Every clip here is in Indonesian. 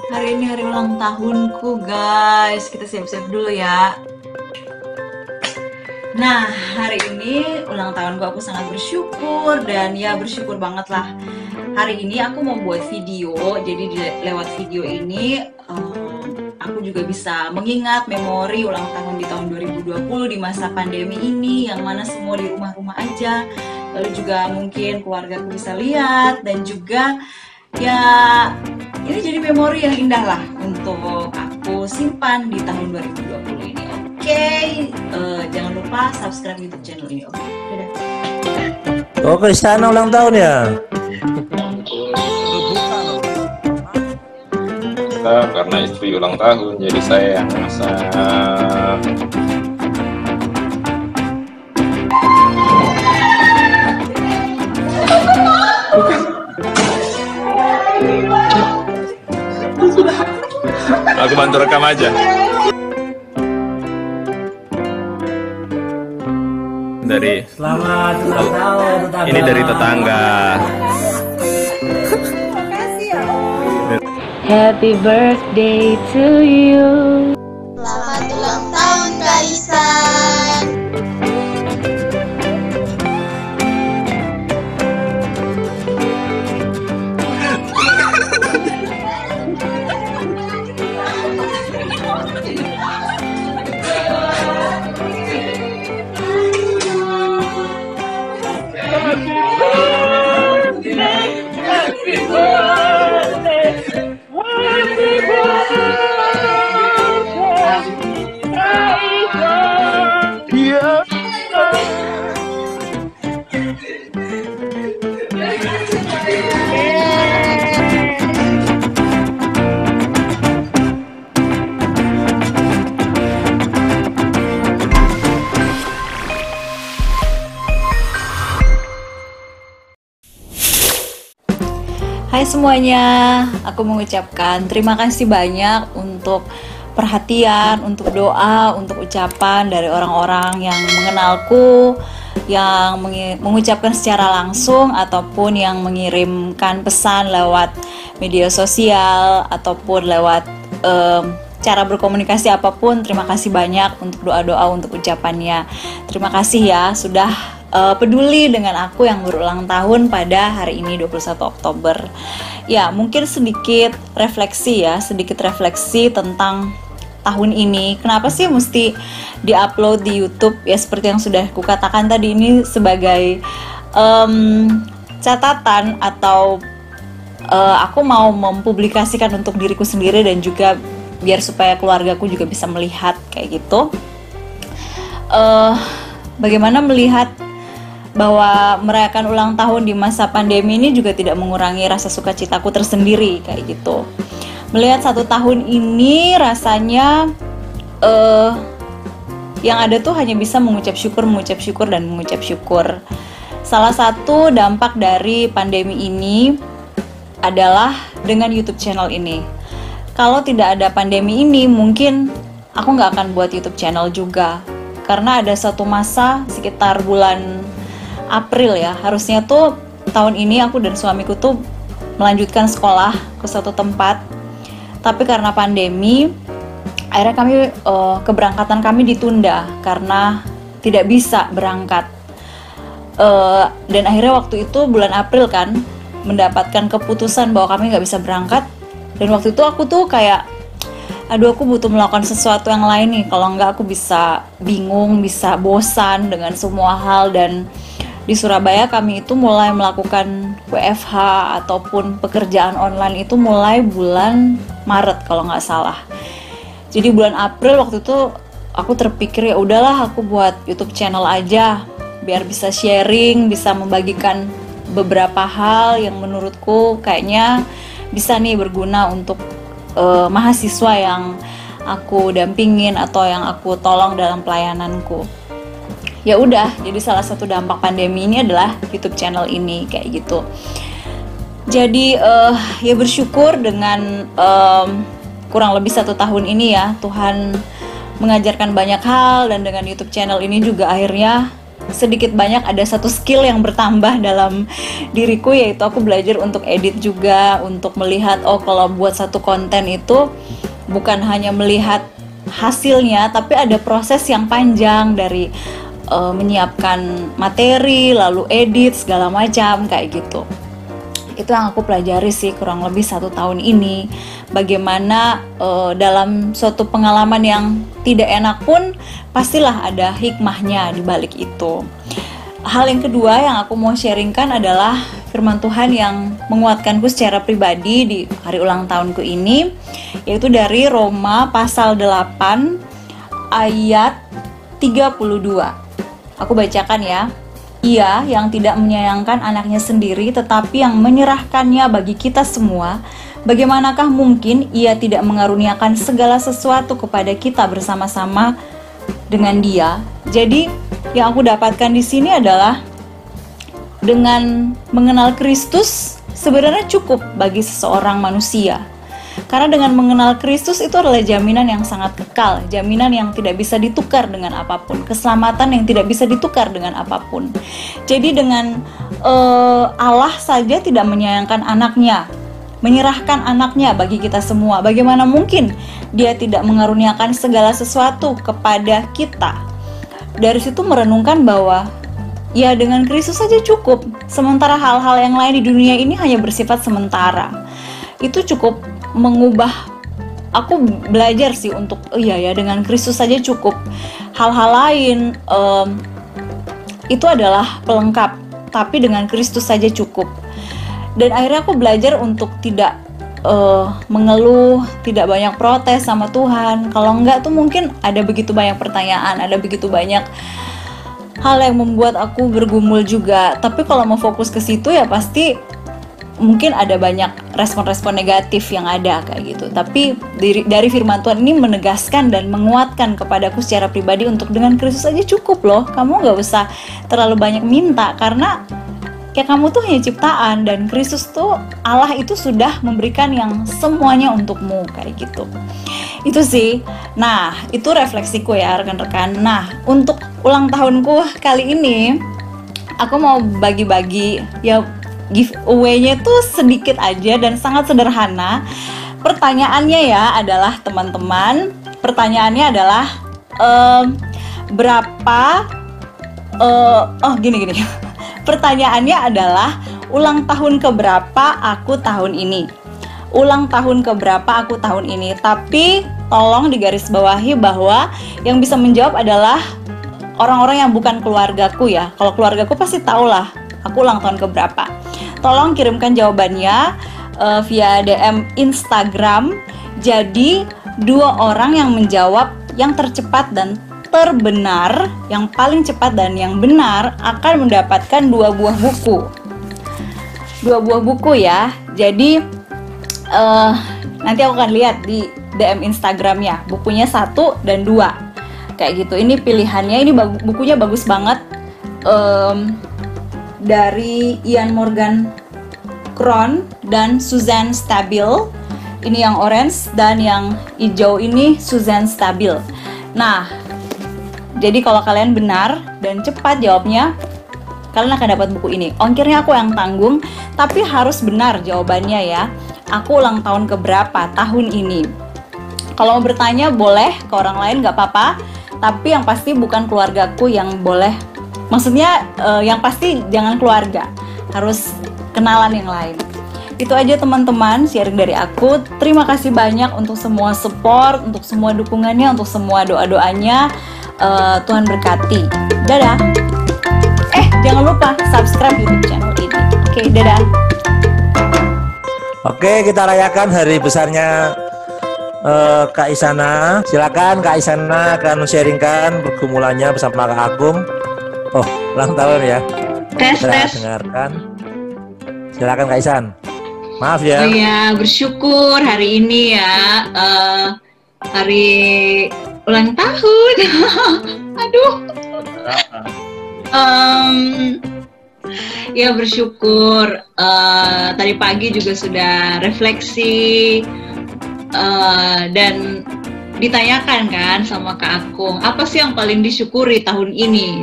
Hari ini hari ulang tahunku guys. Kita siap-siap dulu ya. Nah, hari ini ulang tahunku, aku sangat bersyukur dan ya bersyukur banget lah. Hari ini aku mau buat video, jadi lewat video ini aku juga bisa mengingat memori ulang tahun di tahun 2020 di masa pandemi ini, yang mana semua di rumah-rumah aja. Lalu juga mungkin keluargaku bisa lihat dan juga ya ini jadi memori yang indah lah untuk aku simpan di tahun 2020 ini. Oke, jangan lupa subscribe YouTube channel ini. Oke, dadah. Oh, Kristana ulang tahun ya? Karena istri ulang tahun, jadi saya yang masak. Aku bantu rekam aja. Dari Selamat ulang tahun tetangga. ini dari tetangga. Happy birthday to you. Selamat ulang tahun Kaisan. Hai semuanya, aku mengucapkan terima kasih banyak untuk perhatian, untuk doa, untuk ucapan dari orang-orang yang mengenalku, yang mengucapkan secara langsung ataupun yang mengirimkan pesan lewat media sosial ataupun lewat cara berkomunikasi apapun. Terima kasih banyak untuk doa-doa, untuk ucapannya. Terima kasih ya sudah peduli dengan aku yang berulang tahun pada hari ini 21 Oktober. Ya, mungkin sedikit refleksi tentang tahun ini. Kenapa sih mesti diupload di YouTube? Ya seperti yang sudah kukatakan tadi, ini sebagai catatan atau aku mau mempublikasikan untuk diriku sendiri dan juga biar supaya keluargaku juga bisa melihat kayak gitu. Bagaimana melihat bahwa merayakan ulang tahun di masa pandemi ini juga tidak mengurangi rasa sukacitaku tersendiri kayak gitu. Melihat 1 tahun ini rasanya yang ada tuh hanya bisa mengucap syukur. Salah satu dampak dari pandemi ini adalah dengan YouTube channel ini. Kalau tidak ada pandemi ini, mungkin aku nggak akan buat YouTube channel juga. Karena ada satu masa sekitar bulan April ya, harusnya tuh tahun ini aku dan suamiku tuh melanjutkan sekolah ke suatu tempat, tapi karena pandemi akhirnya keberangkatan kami ditunda karena tidak bisa berangkat. Dan akhirnya waktu itu bulan April kan mendapatkan keputusan bahwa kami nggak bisa berangkat, dan waktu itu aku tuh kayak aduh, aku butuh melakukan sesuatu yang lain nih, kalau nggak aku bisa bingung, bisa bosan dengan semua hal. Dan di Surabaya kami itu mulai melakukan WFH ataupun pekerjaan online itu mulai bulan Maret kalau nggak salah. Jadi bulan April waktu itu aku terpikir ya udahlah aku buat YouTube channel aja biar bisa sharing, bisa membagikan beberapa hal yang menurutku kayaknya bisa nih berguna untuk mahasiswa yang aku dampingin atau yang aku tolong dalam pelayananku. Ya udah, jadi salah satu dampak pandemi ini adalah YouTube channel ini kayak gitu. Jadi ya bersyukur dengan kurang lebih 1 tahun ini ya Tuhan mengajarkan banyak hal, dan dengan YouTube channel ini juga akhirnya sedikit banyak ada satu skill yang bertambah dalam diriku, yaitu aku belajar untuk edit juga, untuk melihat kalau buat satu konten itu bukan hanya melihat hasilnya, tapi ada proses yang panjang dari menyiapkan materi, lalu edit segala macam kayak gitu. Itu yang aku pelajari sih kurang lebih 1 tahun ini. Bagaimana dalam suatu pengalaman yang tidak enak pun pastilah ada hikmahnya di balik itu. Hal yang kedua yang aku mau sharingkan adalah firman Tuhan yang menguatkanku secara pribadi di hari ulang tahunku ini, yaitu dari Roma pasal 8 ayat 32. Aku bacakan ya. Ia yang tidak menyayangkan anaknya sendiri tetapi yang menyerahkannya bagi kita semua, bagaimanakah mungkin ia tidak mengaruniakan segala sesuatu kepada kita bersama-sama dengan Dia? Jadi yang aku dapatkan di sini adalah dengan mengenal Kristus sebenarnya cukup bagi seseorang manusia. Karena dengan mengenal Kristus itu adalah jaminan yang sangat kekal, jaminan yang tidak bisa ditukar dengan apapun, keselamatan yang tidak bisa ditukar dengan apapun. Jadi dengan Allah saja tidak menyayangkan anaknya, menyerahkan anaknya bagi kita semua, bagaimana mungkin Dia tidak mengaruniakan segala sesuatu kepada kita? Dari situ merenungkan bahwa ya dengan Kristus saja cukup, sementara hal-hal yang lain di dunia ini hanya bersifat sementara. Itu cukup mengubah aku belajar sih untuk ya dengan Kristus saja cukup. Hal-hal lain itu adalah pelengkap, tapi dengan Kristus saja cukup. Dan akhirnya aku belajar untuk tidak mengeluh, tidak banyak protes sama Tuhan. Kalau enggak tuh mungkin ada begitu banyak pertanyaan, ada begitu banyak hal yang membuat aku bergumul juga. Tapi kalau mau fokus ke situ ya pasti mungkin ada banyak respon-respon negatif yang ada kayak gitu. Tapi dari firman Tuhan ini menegaskan dan menguatkan kepadaku secara pribadi untuk dengan Kristus aja cukup loh. Kamu gak usah terlalu banyak minta, karena ya kamu tuh hanya ciptaan, dan Kristus tuh Allah itu sudah memberikan yang semuanya untukmu kayak gitu. Itu sih. Nah, itu refleksiku ya rekan-rekan. Nah, untuk ulang tahunku kali ini aku mau bagi-bagi ya, giveaway-nya tuh sedikit aja dan sangat sederhana. Pertanyaannya ya adalah teman-teman, pertanyaannya adalah gini. Pertanyaannya adalah ulang tahun keberapa aku tahun ini? Ulang tahun keberapa aku tahun ini? Tapi tolong digarisbawahi bahwa yang bisa menjawab adalah orang-orang yang bukan keluargaku ya. Kalau keluargaku pasti tahulah aku ulang tahun keberapa. Tolong kirimkan jawabannya via DM Instagram. Jadi 2 orang yang menjawab yang tercepat dan terbenar, yang paling cepat dan yang benar akan mendapatkan 2 buah buku. 2 buah buku ya. Jadi nanti aku akan lihat di DM Instagramnya, bukunya 1 dan 2 kayak gitu. Ini pilihannya, ini bukunya bagus banget, dari Ian Morgan Cron dan Suzanne Stabile. Ini yang orange, dan yang hijau ini Suzanne Stabile. Nah, jadi kalau kalian benar dan cepat jawabnya, kalian akan dapat buku ini. Ongkirnya aku yang tanggung, tapi harus benar jawabannya ya. Aku ulang tahun keberapa tahun ini? Kalau mau bertanya boleh ke orang lain gak apa-apa, tapi yang pasti bukan keluargaku yang boleh. Maksudnya yang pasti jangan keluarga, harus kenalan yang lain. Itu aja teman-teman sharing dari aku. Terima kasih banyak untuk semua support, untuk semua dukungannya, untuk semua doa-doanya. Tuhan berkati. Dadah. Jangan lupa subscribe YouTube channel ini. Oke, dadah. Oke, kita rayakan hari besarnya Kak Isana. Silakan Kak Isana akan sharingkan pergumulannya bersama Kak Agung. Oh, ulang tahun ya. Tes. Dengarkan. Silakan Kak Isan. Maaf ya. Oh ya, bersyukur hari ini ya, hari ulang tahun. Aduh. Ya bersyukur. Tadi pagi juga sudah refleksi dan ditanyakan kan sama Kak Akung, apa sih yang paling disyukuri tahun ini?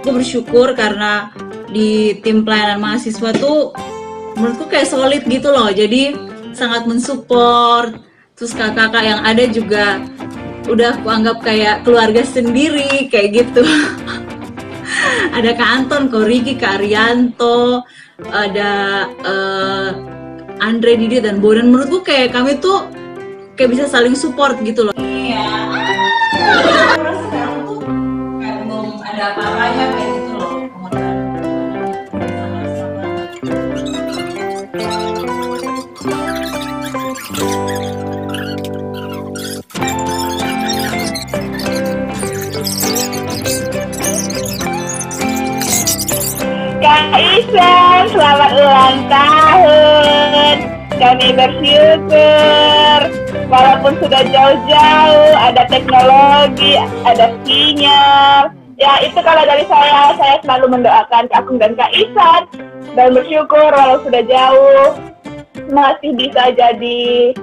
gue bersyukur karena di tim pelayanan mahasiswa tuh menurutku kayak solid gitu loh, jadi sangat mensupport. Terus kakak-kakak yang ada juga udah aku anggap kayak keluarga sendiri kayak gitu. Ada Kak Anton, Ko Riki, Kak Arianto, ada Andre, Didi, dan Bodan. Menurutku kayak kami tuh kayak bisa saling support gitu loh. Iya. Aku rasa sekarang tuh kayak belum ada apa-apanya kayak gitu loh. Kak Isan, selamat ulang tahun. Kami bersyukur walaupun sudah jauh-jauh, ada teknologi, ada sinyal. Ya itu kalau dari saya selalu mendoakan Kak Agung dan Kak Isan, dan bersyukur walau sudah jauh masih bisa jadi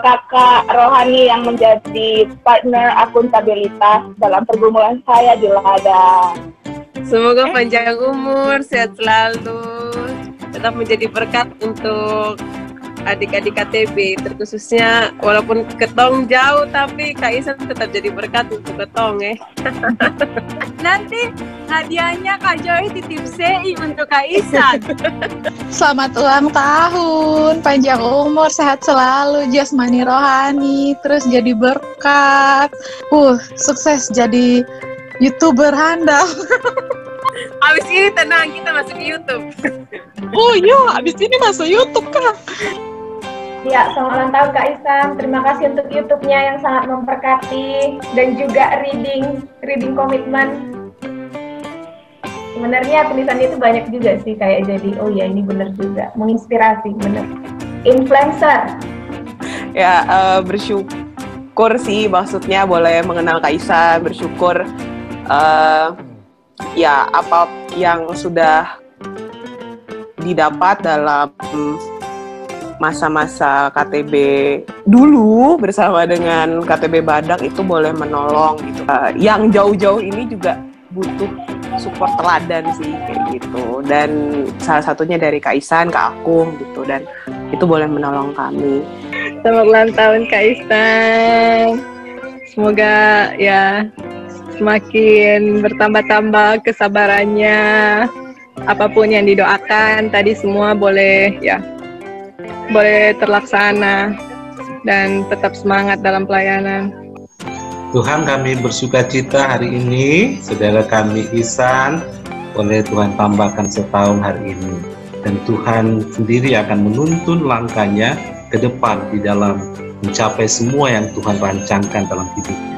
kakak rohani yang menjadi partner akuntabilitas dalam pergumulan saya di ladang. Semoga panjang umur, sehat selalu, tetap menjadi berkat untuk adik-adik KTB, terkhususnya walaupun ketong jauh tapi Kak Isan tetap jadi berkat untuk ketong Nanti hadiahnya Kak Joy titip CI untuk Kak Isan. Selamat ulang tahun, panjang umur, sehat selalu, jasmani rohani, terus jadi berkat. Sukses jadi YouTuber handal. Abis ini tenang, kita masuk ke YouTube. Oh iya, abis ini masuk YouTube Kak. Ya, selamat ulang tahun Kak Isan. Terima kasih untuk YouTube-nya yang sangat memberkati dan juga reading komitmen. Sebenarnya tulisan itu banyak juga sih kayak jadi oh ya ini benar juga, menginspirasi bener. Influencer. Ya, bersyukur sih maksudnya boleh mengenal Kak Isan, bersyukur ya apa yang sudah didapat dalam masa-masa KTB dulu bersama dengan KTB Badak itu boleh menolong gitu. Yang jauh-jauh ini juga butuh support teladan sih kayak gitu. Dan salah satunya dari Kak Isan, Kak Agung gitu, dan itu boleh menolong kami. Selamat ulang tahun Kak Isan. Semoga ya semakin bertambah-tambah kesabarannya. Apapun yang didoakan tadi semua boleh terlaksana dan tetap semangat dalam pelayanan. Tuhan, kami bersuka cita hari ini, saudara kami Isan, boleh Tuhan tambahkan setahun hari ini. Dan Tuhan sendiri akan menuntun langkahnya ke depan di dalam mencapai semua yang Tuhan rancangkan dalam hidupnya.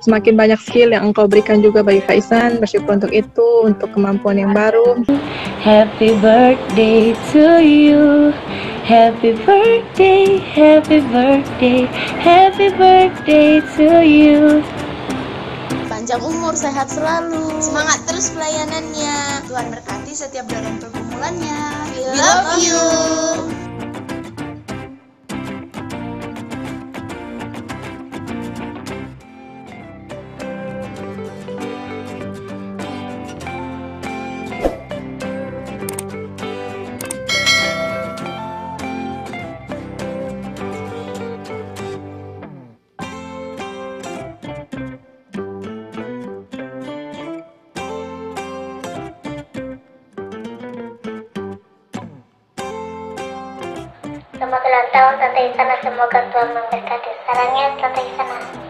Semakin banyak skill yang Engkau berikan juga bagi Kak Isan, bersyukur untuk itu, untuk kemampuan yang baru. Happy birthday to you. Happy birthday, happy birthday, happy birthday to you. Panjang umur, sehat selalu. Semangat terus pelayanannya. Tuhan berkati setiap dalam pergumulannya. We love you. Selamat ulang tahun Tante Isana, semoga Tuhan memberkati. Sarangnya Tante Isana.